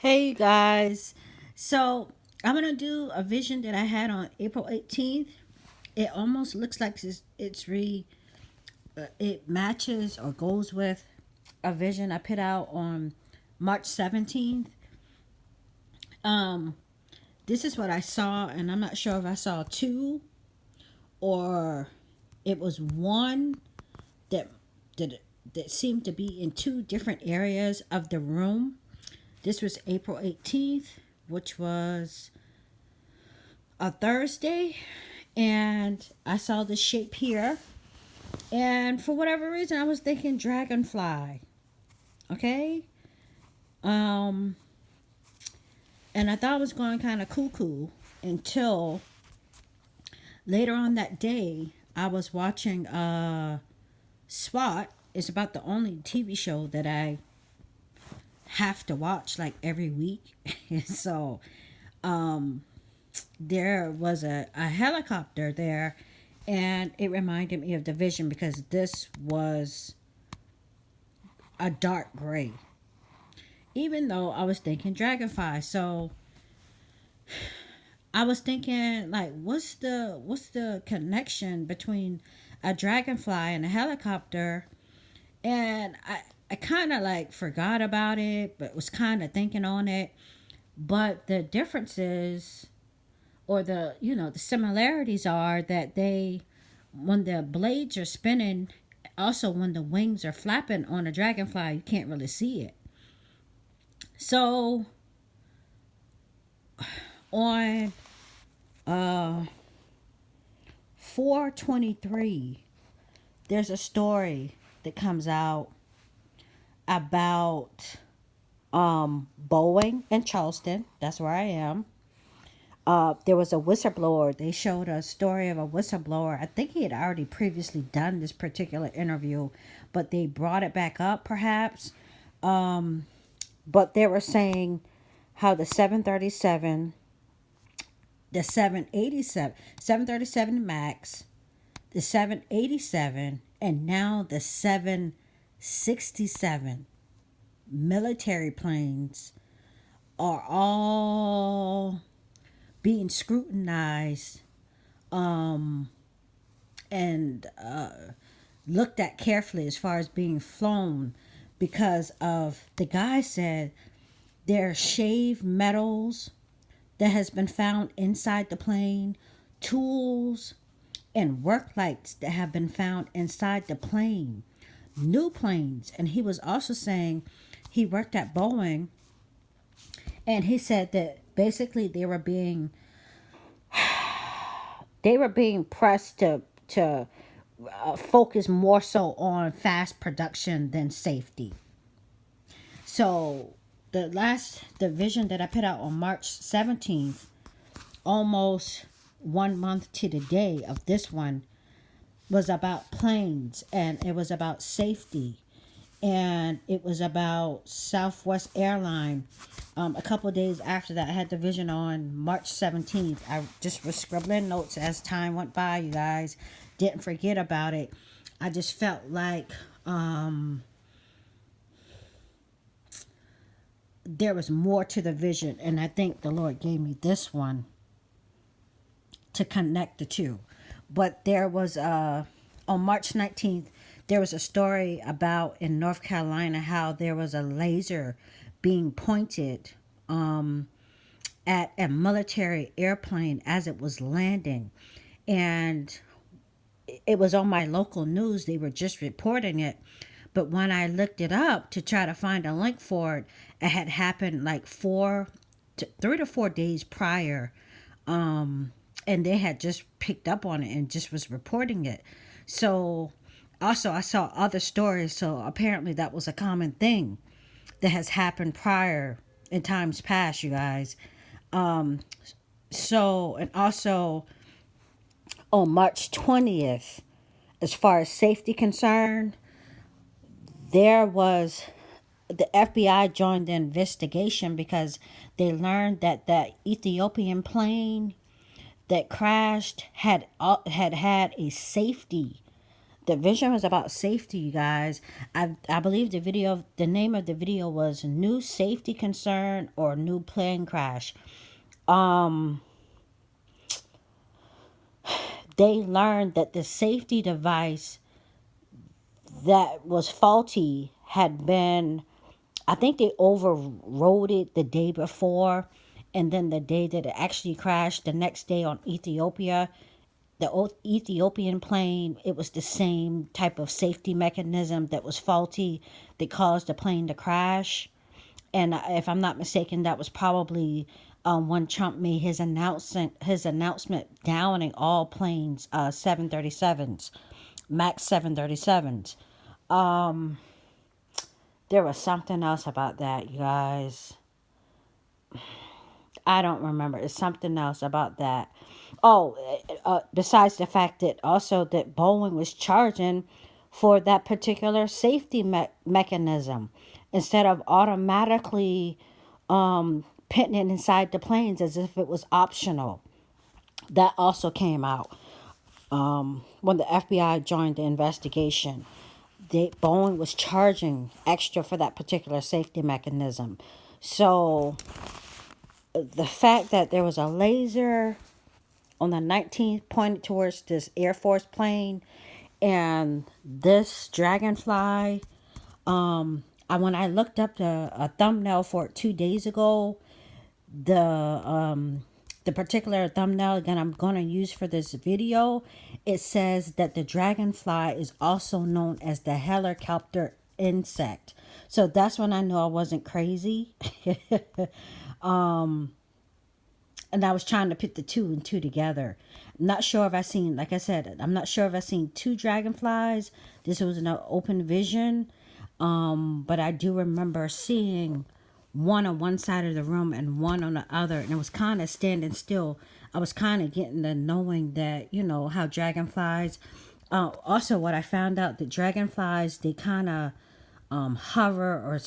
Hey guys, so I'm gonna do a vision that I had on April 18th. It almost looks like it matches or goes with a vision I put out on March 17th. Um, this is what I saw, and I'm not sure if I saw two or it was one that that that seemed to be in two different areas of the room. This was April 18th, which was a Thursday, and I saw this shape here. And for whatever reason, I was thinking dragonfly. Okay. Um, and I thought it was going kind of cuckoo until later on that day, I was watching SWAT. It's about the only TV show that I have to watch like every week. So, um, there was a helicopter there, and it reminded me of the vision because this was a dark gray, even though I was thinking dragonfly. So I was thinking, like, what's the connection between a dragonfly and a helicopter? And I kind of like forgot about it, but was kind of thinking on it. But the differences, or the similarities are that they, when the blades are spinning, also when the wings are flapping on a dragonfly, you can't really see it. So on uh 423, there's a story that comes out about Boeing in Charleston. That's where I am. There was a whistleblower. They showed a story of a whistleblower. I think he had already previously done this particular interview, but they brought it back up perhaps. But they were saying how the 737, the 787, 737 MAX, the 787, and now the 767 military planes are all being scrutinized, um, and looked at carefully as far as being flown because of, the guy said, there are shaved metals that has been found inside the plane, tools and work lights that have been found inside the plane, new planes. And he was also saying he worked at Boeing, and he said that basically they were being pressed to focus more so on fast production than safety. So the vision that I put out on March 17th, almost 1 month to the day of this one, was about planes, and it was about safety, and it was about Southwest Airline. A couple of days after that, I had the vision on March 17th. I just was scribbling notes as time went by, you guys. Didn't forget about it. I just felt like there was more to the vision, and I think the Lord gave me this one to connect the two. But there was on March 19th, there was a story about in North Carolina how there was a laser being pointed at a military airplane as it was landing. And it was on my local news. They were just reporting it. But when I looked it up to try to find a link for it, it had happened like 3 to 4 days prior. And they had just picked up on it and just was reporting it. So also I saw other stories. So apparently that was a common thing that has happened prior in times past, you guys. Um, so, and also on March 20th, as far as safety concerned, there was, the FBI joined the investigation because they learned that that Ethiopian plane that crashed had had a safety the vision was about safety, you guys. I believe the name of the video was New Safety Concern or New Plane Crash. Um, they learned that the safety device that was faulty had been, I think they overrode it the day before, and then the day that it actually crashed, the next day on Ethiopia, the Ethiopian plane, it was the same type of safety mechanism that was faulty that caused the plane to crash. And if I'm not mistaken, that was probably when Trump made his announcement downing all planes, 737s, Max 737s. There was something else about that, you guys. I don't remember. It's something else about that. Oh, besides the fact that also that Boeing was charging for that particular safety mechanism instead of automatically putting it inside the planes as if it was optional. That also came out when the FBI joined the investigation. Boeing was charging extra for that particular safety mechanism. So the fact that there was a laser on the 19th pointed towards this Air Force plane and this dragonfly, when I looked up a thumbnail for it 2 days ago, the particular thumbnail again I'm going to use for this video, it says that the dragonfly is also known as the helicopter insect. So that's when I knew I wasn't crazy. And I was trying to put the two and two together. I'm not sure if I seen, like I said, I'm not sure if I seen two dragonflies. This was an open vision. But I do remember seeing one on one side of the room and one on the other. And it was kind of standing still. I was kind of getting the knowing that, you know, how dragonflies. Also, what I found out, that dragonflies, they kind of hover or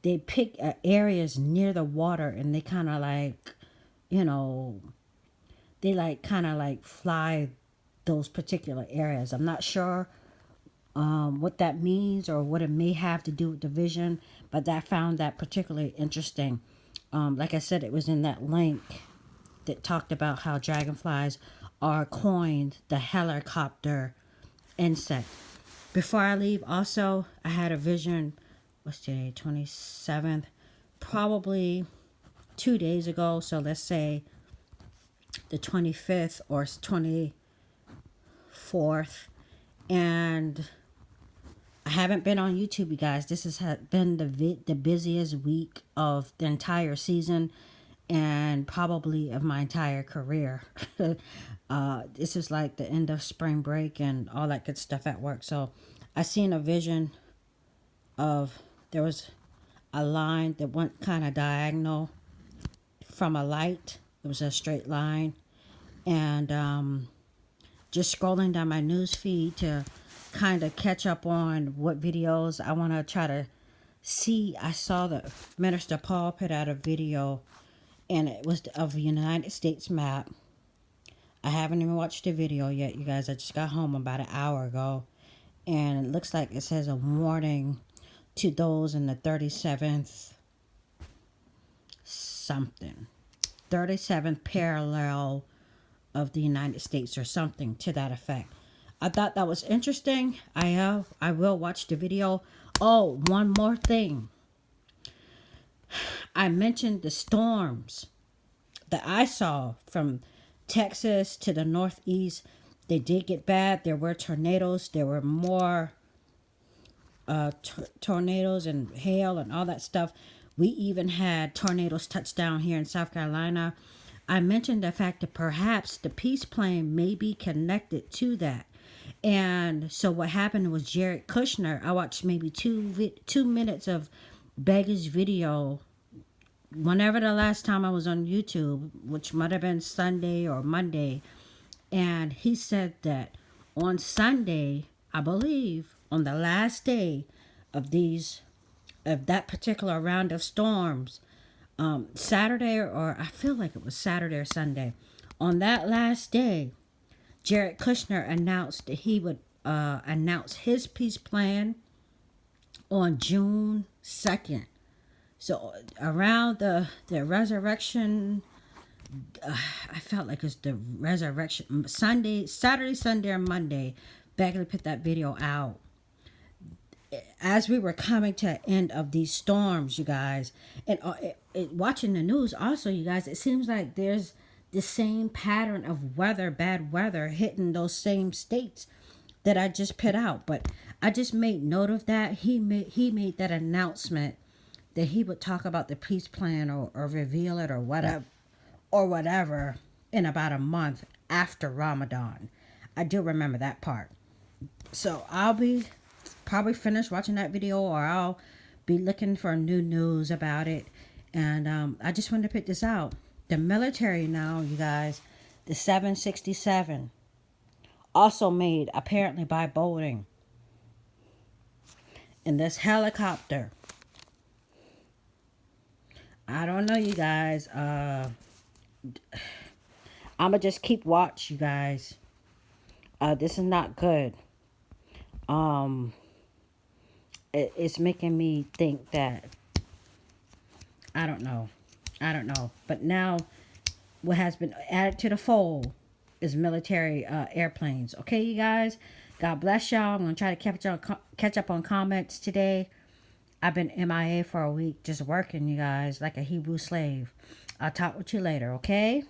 they pick areas near the water, and they kind of like, you know, they like kind of like fly those particular areas. I'm not sure what that means or what it may have to do with the vision, but I found that particularly interesting. Like I said, it was in that link that talked about how dragonflies are coined the helicopter insect. Before I leave, also, I had a vision. What's today? 27th. Probably 2 days ago. So let's say the 25th or 24th. And I haven't been on YouTube, you guys. This has been the busiest week of the entire season and probably of my entire career. This is like the end of spring break and all that good stuff at work. So I seen a vision of, there was a line that went kind of diagonal from a light. It was a straight line. And just scrolling down my news feed to kind of catch up on what videos I want to try to see. I saw that Minister Paul put out a video, and it was of the United States map. I haven't even watched the video yet, you guys. I just got home about an hour ago. And it looks like it says a warning to those in the 37th something. 37th parallel of the United States or something to that effect. I thought that was interesting. I will watch the video. Oh, one more thing. I mentioned the storms that I saw from Texas to the Northeast. They did get bad. There were tornadoes. There were more tornadoes and hail and all that stuff. We even had tornadoes touch down here in South Carolina. I mentioned the fact that perhaps the peace plane may be connected to that. And so what happened was Jared Kushner, I watched maybe 2 minutes of Beggar's video whenever the last time I was on YouTube, which might have been Sunday or Monday. And he said that on Sunday, I believe, on the last day of that particular round of storms, Saturday, or I feel like it was Saturday or Sunday, on that last day, Jared Kushner announced that he would announce his peace plan on June 2nd. So around the resurrection, I felt like it's the resurrection Saturday, Sunday, or Monday. Bagley put that video out as we were coming to the end of these storms, you guys, and watching the news. Also, you guys, it seems like there's the same pattern of bad weather hitting those same states that I just put out. But I just made note of that. He made that announcement that he would talk about the peace plan or reveal it or whatever in about a month after Ramadan. I do remember that part. So I'll be probably finished watching that video, or I'll be looking for new news about it. And I just wanted to pick this out. The military now, you guys, the 767, also made apparently by Boeing. And this helicopter, I don't know, you guys. I'ma just keep watch, you guys. This is not good. It's making me think that I don't know. But now, what has been added to the fold is military airplanes. Okay, you guys. God bless y'all. I'm gonna try to catch up on comments today. I've been MIA for a week, just working, you guys, like a Hebrew slave. I'll talk with you later. Okay.